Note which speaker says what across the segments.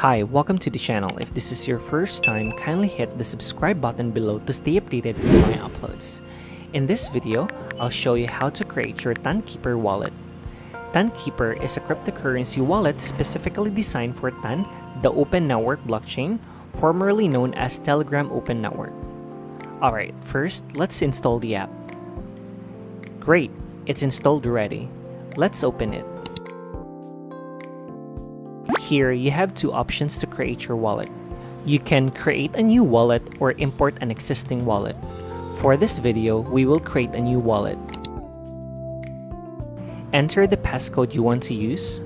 Speaker 1: Hi, welcome to the channel. If this is your first time, kindly hit the subscribe button below to stay updated with my uploads. In this video, I'll show you how to create your TonKeeper wallet. TonKeeper is a cryptocurrency wallet specifically designed for TON, the Open Network blockchain, formerly known as Telegram Open Network. Alright, first, let's install the app. Great, it's installed already. Let's open it. Here, you have two options to create your wallet. You can create a new wallet or import an existing wallet. For this video, we will create a new wallet. Enter the passcode you want to use.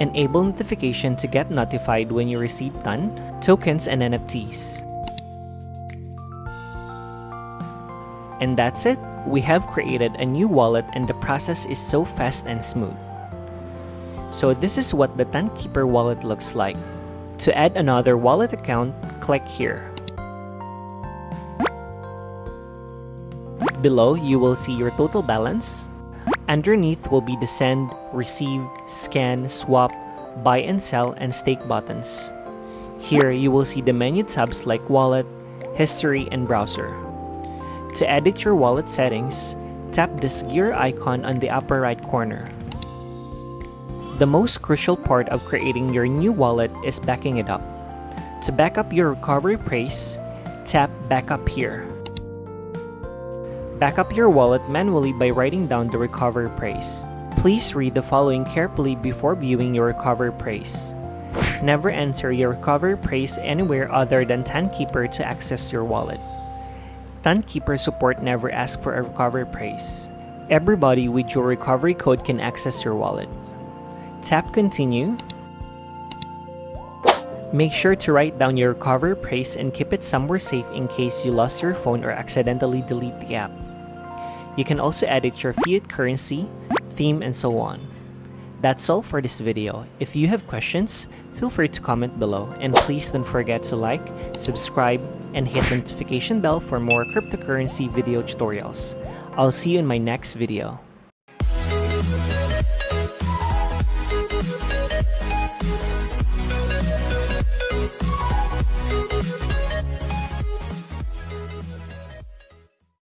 Speaker 1: Enable notification to get notified when you receive TON, tokens, and NFTs. And that's it. We have created a new wallet and the process is so fast and smooth. So this is what the TonKeeper wallet looks like. To add another wallet account, click here. Below, you will see your total balance. Underneath will be the send, receive, scan, swap, buy and sell, and stake buttons. Here, you will see the menu tabs like wallet, history, and browser. To edit your wallet settings, tap this gear icon on the upper right corner. The most crucial part of creating your new wallet is backing it up. To back up your recovery praise, tap Backup here. Back up your wallet manually by writing down the recovery praise. Please read the following carefully before viewing your recovery praise. Never enter your recovery praise anywhere other than TonKeeper to access your wallet. TonKeeper support never asks for a recovery praise. Everybody with your recovery code can access your wallet. Tap Continue. Make sure to write down your recovery praise and keep it somewhere safe in case you lost your phone or accidentally delete the app. You can also edit your fiat currency, theme, and so on. That's all for this video. If you have questions, feel free to comment below, and please don't forget to like, subscribe, and hit the notification bell for more cryptocurrency video tutorials. I'll see you in my next video.